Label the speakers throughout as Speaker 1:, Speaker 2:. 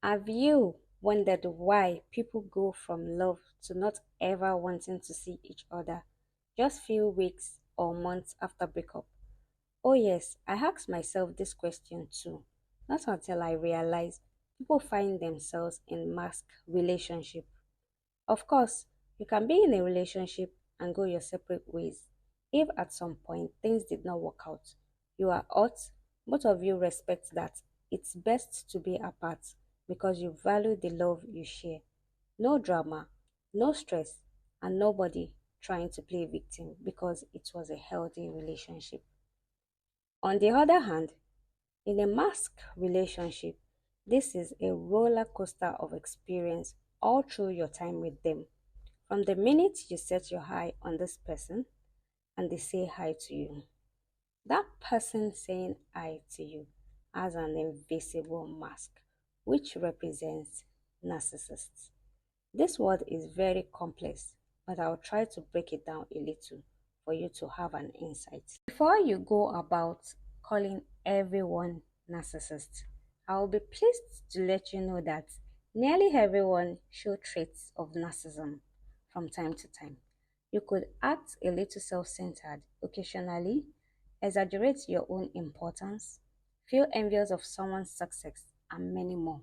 Speaker 1: Have you wondered why people go from love to not ever wanting to see each other just few weeks or months after breakup? Oh yes, I asked myself this question too. Not until I realized people find themselves in mask relationship. Of course, you can be in a relationship and go your separate ways. If at some point things did not work out, you are hurt, both of you respect that. It's best to be apart because you value the love you share. No drama, no stress, and nobody trying to play victim because it was a healthy relationship. On the other hand, in a mask relationship, this is a roller coaster of experience all through your time with them. From the minute you set your eye on this person and they say hi to you, that person saying hi to you has an invisible mask which represents narcissists. This word is very complex, but I'll try to break it down a little for you to have an insight. Before you go about calling everyone narcissist, I will be pleased to let you know that nearly everyone show traits of narcissism from time to time. You could act a little self-centered occasionally, exaggerate your own importance, feel envious of someone's success, and many more.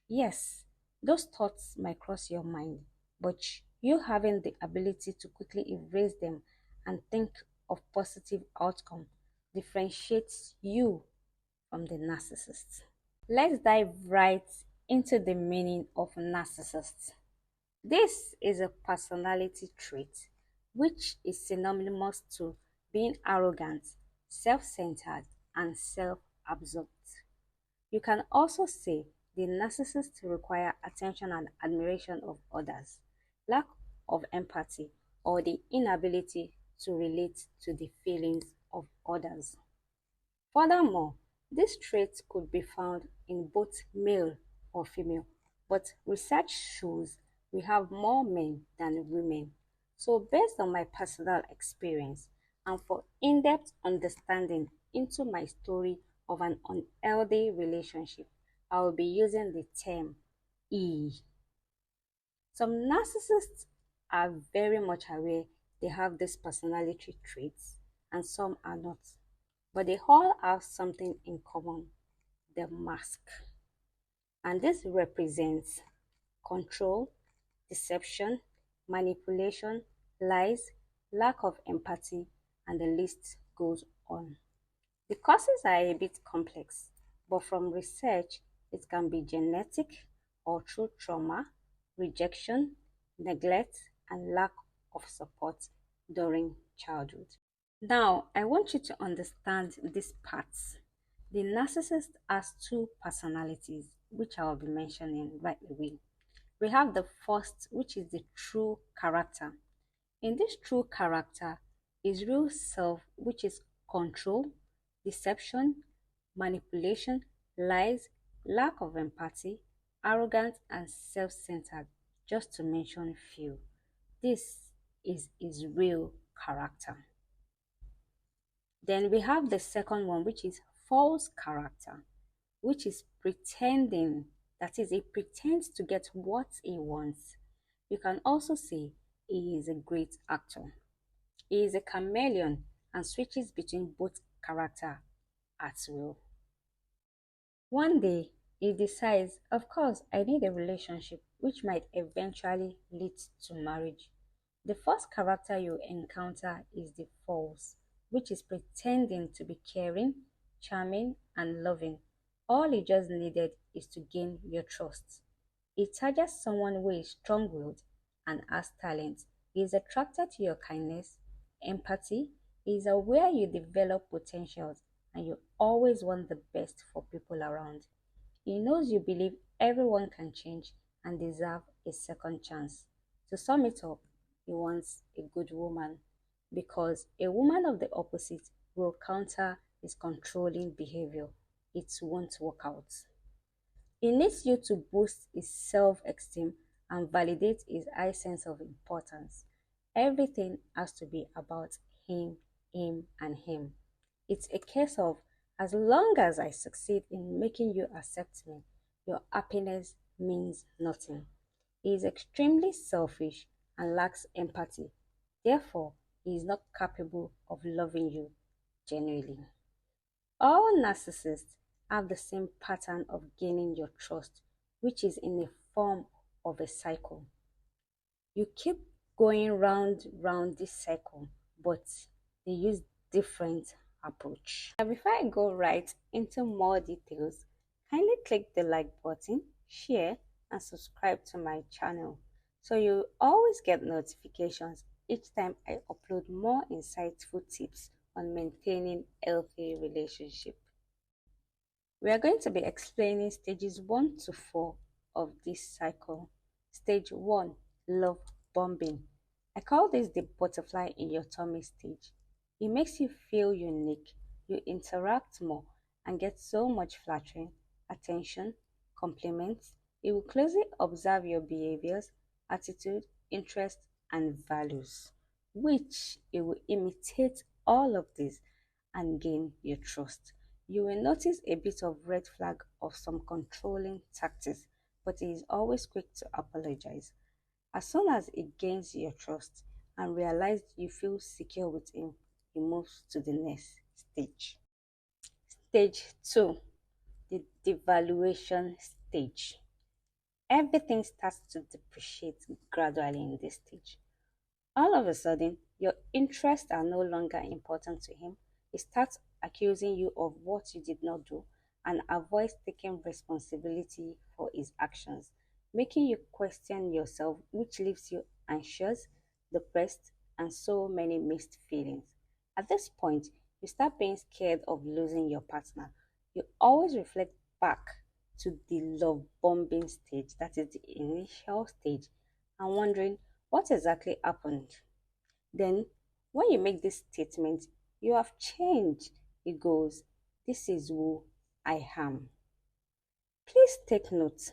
Speaker 1: Yes, those thoughts might cross your mind, but you having the ability to quickly erase them and think of positive outcome differentiates you from the narcissist. Let's dive right into the meaning of narcissist. This is a personality trait which is synonymous to being arrogant, self-centered, and self-absorbed. You can also say the narcissist require attention and admiration of others, lack of empathy, or the inability to relate to the feelings of others. Furthermore, this trait could be found in both male or female, but research shows we have more men than women. So, based on my personal experience and for in depth understanding into my story of an unhealthy relationship, I will be using the term E. Some narcissists are very much aware they have these personality traits, and some are not. But they all have something in common, the mask. And this represents control, deception, manipulation, lies, lack of empathy, and the list goes on. The causes are a bit complex, but from research, it can be genetic or through trauma, rejection, neglect, and lack of support during childhood. Now, I want you to understand these parts. The narcissist has two personalities, which I will be mentioning right away. We have the first, which is the true character. In this true character is real self, which is control, deception, manipulation, lies, lack of empathy, arrogance, and self-centered, just to mention few. This is his real character. Then we have the second one, which is false character, which is pretending. That is, he pretends to get what he wants. You can also say he is a great actor. He is a chameleon and switches between both character at will. One day, he decides, of course, I need a relationship which might eventually lead to marriage. The first character you encounter is the false, which is pretending to be caring, charming, and loving. All he just needed is to gain your trust. He targets someone who is strong willed and has talent. He is attracted to your kindness, empathy. He is aware you develop potentials and you always want the best for people around. He knows you believe everyone can change and deserve a second chance. To sum it up, he wants a good woman because a woman of the opposite will counter his controlling behavior. It won't work out. He needs you to boost his self-esteem and validate his high sense of importance. Everything has to be about him, and him. It's a case of as long as I succeed in making you accept me, your happiness means nothing. He is extremely selfish and lacks empathy. Therefore, he is not capable of loving you genuinely. All narcissists have the same pattern of gaining your trust, which is in the form of a cycle. You keep going round this cycle, but they use different approach. Now, before I go right into more details, kindly click the like button, share, and subscribe to my channel so you always get notifications each time I upload more insightful tips on maintaining healthy relationship. We are going to be explaining stages 1 to 4 of this cycle. Stage 1, love bombing. I call this the butterfly in your tummy stage. It makes you feel unique, you interact more, and get so much flattering, attention, compliments. It will closely observe your behaviors, attitude, interests, and values, which it will imitate all of this and gain your trust. You will notice a bit of red flag of some controlling tactics, but he is always quick to apologize. As soon as he gains your trust and realizes you feel secure with him, he moves to the next stage. Stage 2, the devaluation stage. Everything starts to depreciate gradually in this stage. All of a sudden, your interests are no longer important to him. He starts accusing you of what you did not do and avoids taking responsibility for his actions, making you question yourself, which leaves you anxious, depressed, and so many mixed feelings. At this point, you start being scared of losing your partner. You always reflect back to the love bombing stage, that is the initial stage, and wondering what exactly happened. Then, when you make this statement, you have changed. It goes, this is who I am. Please take note.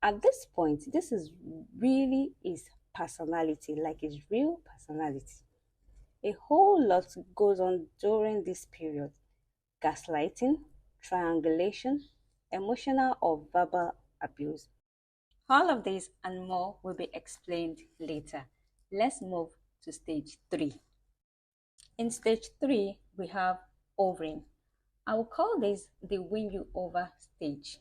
Speaker 1: At this point, this is really his personality, like his real personality. A whole lot goes on during this period: gaslighting, triangulation, emotional or verbal abuse. All of this and more will be explained later. Let's move to stage 3. In stage 3, we have overing. I will call this the win you over stage.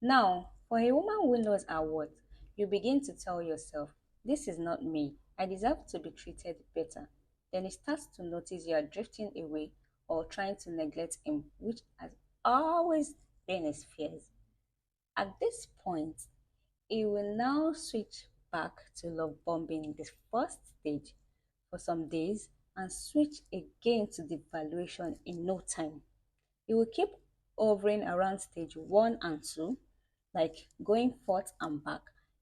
Speaker 1: Now, for a woman who knows her worth, you begin to tell yourself, this is not me. I deserve to be treated better. Then he starts to notice you are drifting away or trying to neglect him, which has always been his fears. At this point, he will now switch back to love bombing the first stage for some days and switch again to the valuation in no time. He will keep hovering around stage 1 and 2, like going forth and back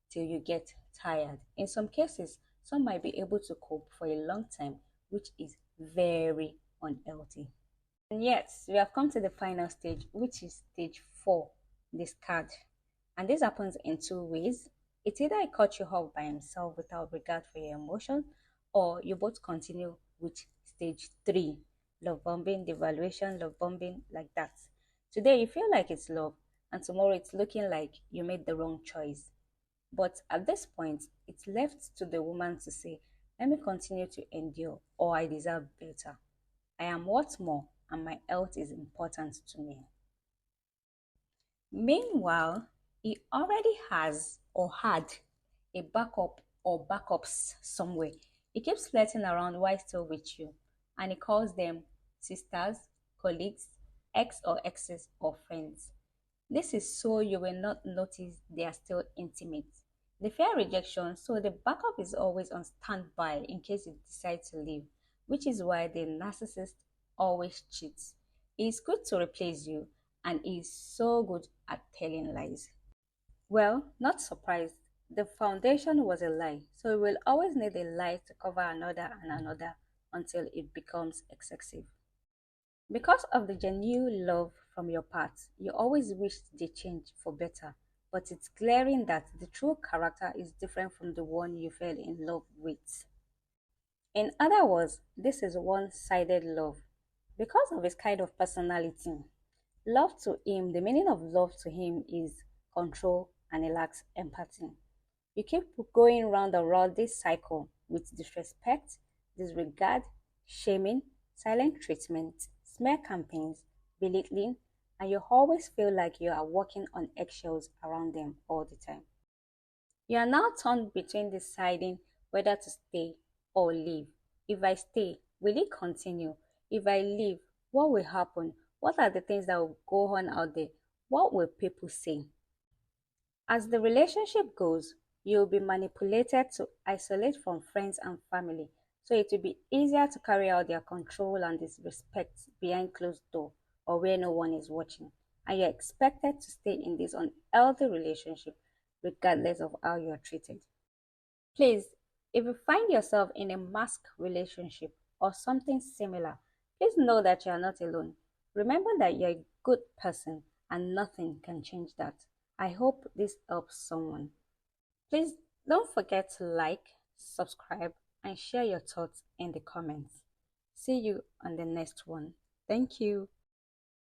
Speaker 1: till you get tired. In some cases, some might be able to cope for a long time, which is very unhealthy. And yes, we have come to the final stage, which is stage 4, discard. And this happens in two ways. It's either he cut you off by himself without regard for your emotions, or you both continue with stage 3, love bombing, devaluation, love bombing, like that. Today you feel like it's love, and tomorrow it's looking like you made the wrong choice. But at this point, it's left to the woman to say, let me continue to endure, or I deserve better. I am worth more, and my health is important to me. Meanwhile, he already has or had a backup or backups somewhere. He keeps flirting around while still with you, and he calls them sisters, colleagues, ex or exes, or friends. This is so you will not notice they are still intimate. They fear rejection, so the backup is always on standby in case you decide to leave, which is why the narcissist always cheats. He is good to replace you, and he is so good at telling lies. Well, not surprised. The foundation was a lie, so we will always need a lie to cover another and another until it becomes excessive. Because of the genuine love from your part, you always wish they change for better, but it's glaring that the true character is different from the one you fell in love with. In other words, this is one-sided love. Because of his kind of personality, love to him, the meaning of love to him is control, and it lacks empathy. You keep going round and round this cycle with disrespect, disregard, shaming, silent treatment, smear campaigns, belittling, and you always feel like you are walking on eggshells around them all the time. You are now torn between deciding whether to stay or leave. If I stay, will it continue? If I leave, what will happen? What are the things that will go on out there? What will people say? As the relationship goes, you'll be manipulated to isolate from friends and family, so it will be easier to carry out their control and disrespect behind closed door or where no one is watching. And you're expected to stay in this unhealthy relationship regardless of how you're treated. Please, if you find yourself in a mask relationship or something similar, please know that you are not alone. Remember that you're a good person and nothing can change that. I hope this helps someone. Please don't forget to like, subscribe, and share your thoughts in the comments. See you on the next one. Thank you.